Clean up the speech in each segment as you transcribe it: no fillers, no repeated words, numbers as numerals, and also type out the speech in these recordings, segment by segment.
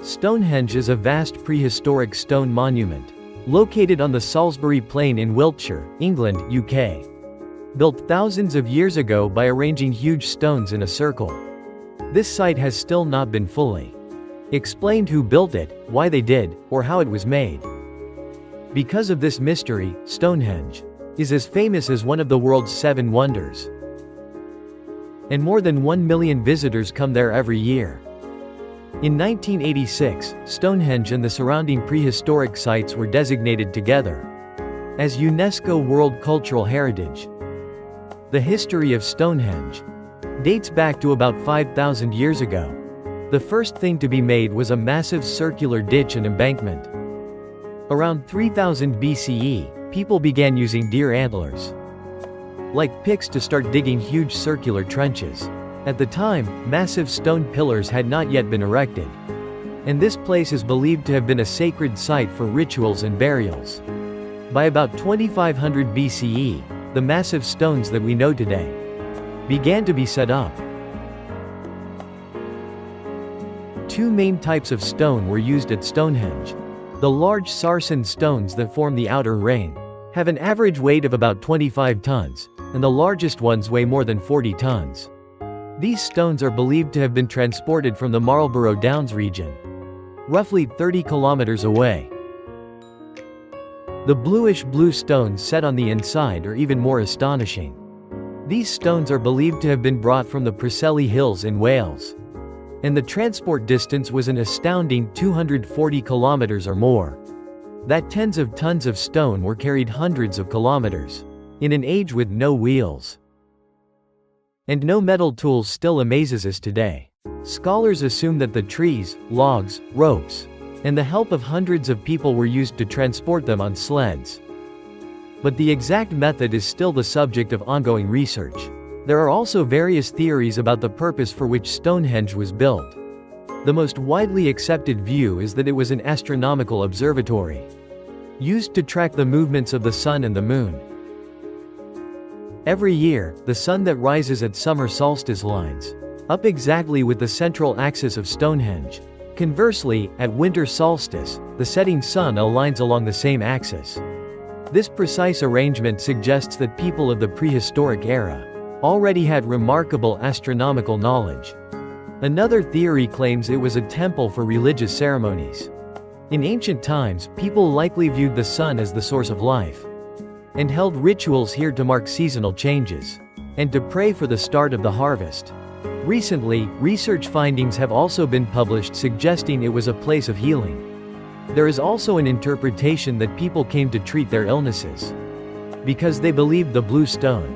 Stonehenge is a vast prehistoric stone monument, located on the Salisbury Plain in Wiltshire, England, UK. Built thousands of years ago by arranging huge stones in a circle. This site has still not been fully explained who built it, why they did, or how it was made. Because of this mystery, Stonehenge is as famous as one of the world's 7 wonders. And more than 1 million visitors come there every year. In 1986, Stonehenge and the surrounding prehistoric sites were designated together as UNESCO World Cultural Heritage. The history of Stonehenge dates back to about 5,000 years ago. The first thing to be made was a massive circular ditch and embankment. Around 3000 BCE, people began using deer antlers like picks to start digging huge circular trenches. At the time, massive stone pillars had not yet been erected, and this place is believed to have been a sacred site for rituals and burials. By about 2500 BCE, the massive stones that we know today began to be set up. 2 main types of stone were used at Stonehenge. The large sarsen stones that form the outer ring have an average weight of about 25 tons, and the largest ones weigh more than 40 tons. These stones are believed to have been transported from the Marlborough Downs region, roughly 30 kilometers away. The bluish-blue stones set on the inside are even more astonishing. These stones are believed to have been brought from the Preseli Hills in Wales, and the transport distance was an astounding 240 kilometers or more. That tens of tons of stone were carried hundreds of kilometers in an age with no wheels and no metal tools still amazes us today. Scholars assume that the trees, logs, ropes, and the help of hundreds of people were used to transport them on sleds. But the exact method is still the subject of ongoing research. There are also various theories about the purpose for which Stonehenge was built. The most widely accepted view is that it was an astronomical observatory, used to track the movements of the sun and the moon. Every year, the sun that rises at summer solstice lines up exactly with the central axis of Stonehenge. Conversely, at winter solstice, the setting sun aligns along the same axis. This precise arrangement suggests that people of the prehistoric era already had remarkable astronomical knowledge. Another theory claims it was a temple for religious ceremonies. In ancient times, people likely viewed the sun as the source of life, and held rituals here to mark seasonal changes, and to pray for the start of the harvest. Recently, research findings have also been published suggesting it was a place of healing. There is also an interpretation that people came to treat their illnesses because they believed the blue stone,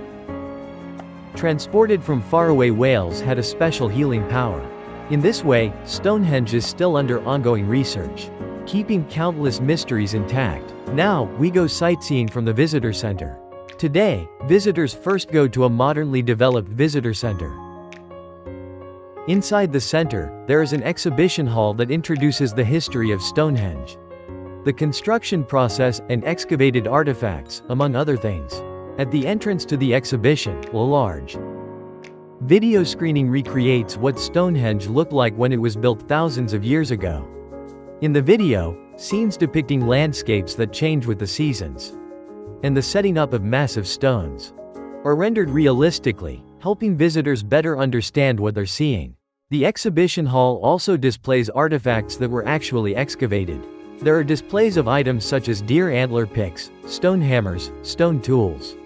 transported from faraway Wales, had a special healing power. In this way, Stonehenge is still under ongoing research, keeping countless mysteries intact. Now, we go sightseeing from the visitor center. Today, visitors first go to a modernly developed visitor center. Inside the center, there is an exhibition hall that introduces the history of Stonehenge, the construction process, and excavated artifacts, among other things. At the entrance to the exhibition, a large video screening recreates what Stonehenge looked like when it was built thousands of years ago. In the video, scenes depicting landscapes that change with the seasons and the setting up of massive stones are rendered realistically, helping visitors better understand what they're seeing. The exhibition hall also displays artifacts that were actually excavated. There are displays of items such as deer antler picks, stone hammers, stone tools,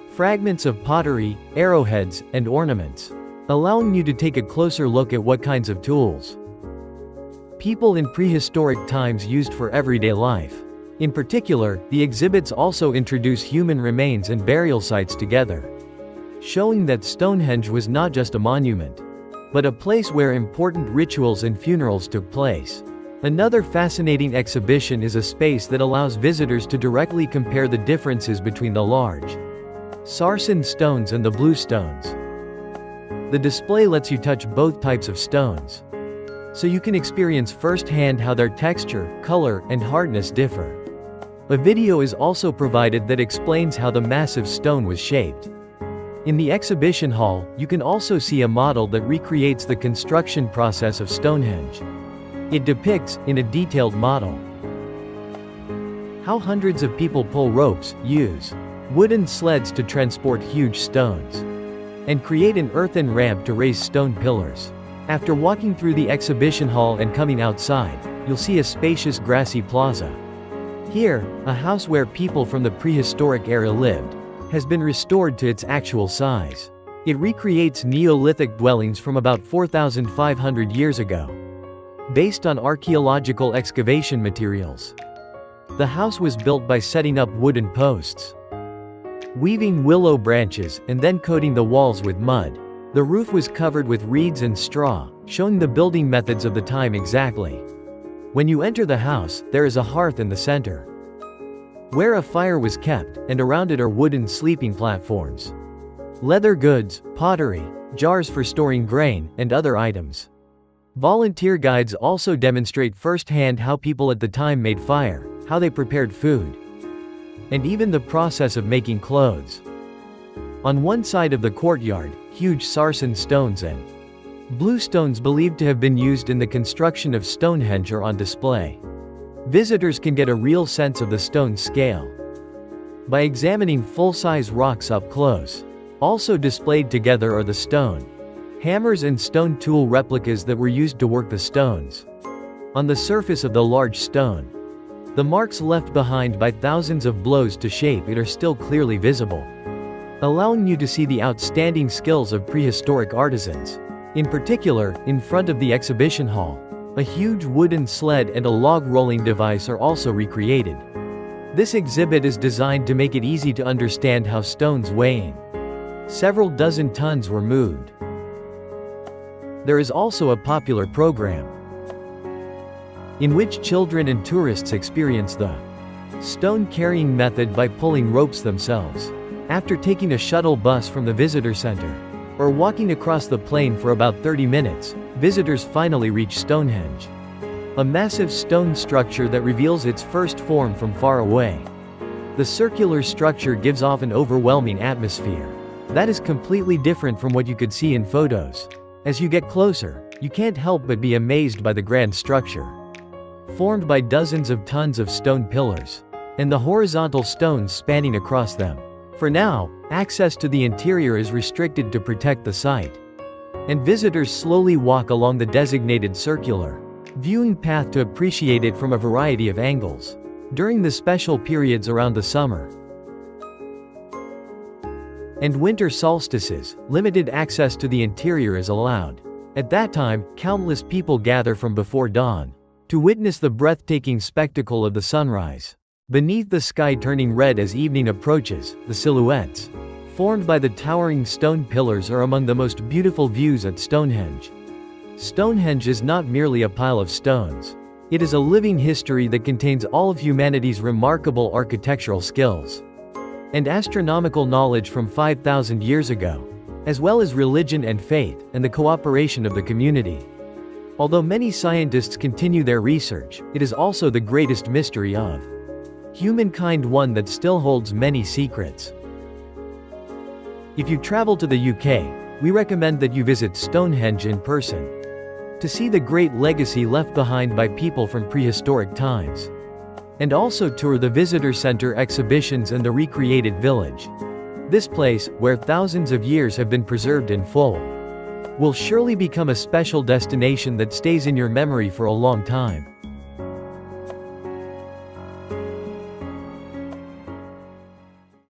fragments of pottery, arrowheads, and ornaments, allowing you to take a closer look at what kinds of tools people in prehistoric times used for everyday life. In particular, the exhibits also introduce human remains and burial sites together, showing that Stonehenge was not just a monument, but a place where important rituals and funerals took place. Another fascinating exhibition is a space that allows visitors to directly compare the differences between the large sarsen stones and the blue stones. The display lets you touch both types of stones, so you can experience firsthand how their texture, color, and hardness differ. A video is also provided that explains how the massive stone was shaped. In the exhibition hall, you can also see a model that recreates the construction process of Stonehenge. It depicts, in a detailed model, how hundreds of people pull ropes, use wooden sleds to transport huge stones, and create an earthen ramp to raise stone pillars. After walking through the exhibition hall and coming outside, you'll see a spacious grassy plaza. Here, a house where people from the prehistoric era lived has been restored to its actual size. It recreates Neolithic dwellings from about 4,500 years ago, based on archaeological excavation materials. The house was built by setting up wooden posts, weaving willow branches, and then coating the walls with mud. The roof was covered with reeds and straw, showing the building methods of the time exactly. When you enter the house, there is a hearth in the center, where a fire was kept, and around it are wooden sleeping platforms, leather goods, pottery, jars for storing grain, and other items. Volunteer guides also demonstrate firsthand how people at the time made fire, how they prepared food, and even the process of making clothes. On one side of the courtyard, huge sarsen stones and blue stones believed to have been used in the construction of Stonehenge are on display. Visitors can get a real sense of the stone's scale by examining full-size rocks up close. Also displayed together are the stone hammers and stone tool replicas that were used to work the stones. On the surface of the large stone, the marks left behind by thousands of blows to shape it are still clearly visible, allowing you to see the outstanding skills of prehistoric artisans. In particular, in front of the exhibition hall, a huge wooden sled and a log rolling device are also recreated. This exhibit is designed to make it easy to understand how stones weighing several dozen tons were moved. There is also a popular program in which children and tourists experience the stone carrying method by pulling ropes themselves. After taking a shuttle bus from the visitor center, or walking across the plain for about 30 minutes, visitors finally reach Stonehenge, a massive stone structure that reveals its first form from far away. The circular structure gives off an overwhelming atmosphere that is completely different from what you could see in photos. As you get closer, you can't help but be amazed by the grand structure, formed by dozens of tons of stone pillars, and the horizontal stones spanning across them. For now, access to the interior is restricted to protect the site, and visitors slowly walk along the designated circular viewing path to appreciate it from a variety of angles. During the special periods around the summer and winter solstices, limited access to the interior is allowed. At that time, countless people gather from before dawn to witness the breathtaking spectacle of the sunrise. Beneath the sky turning red as evening approaches, the silhouettes formed by the towering stone pillars are among the most beautiful views at Stonehenge. Stonehenge is not merely a pile of stones. It is a living history that contains all of humanity's remarkable architectural skills and astronomical knowledge from 5,000 years ago, as well as religion and faith, and the cooperation of the community. Although many scientists continue their research, it is also the greatest mystery of humankind, one that still holds many secrets. If you travel to the UK, we recommend that you visit Stonehenge in person to see the great legacy left behind by people from prehistoric times, and also tour the visitor center exhibitions and the recreated village. This place, where thousands of years have been preserved in full, will surely become a special destination that stays in your memory for a long time.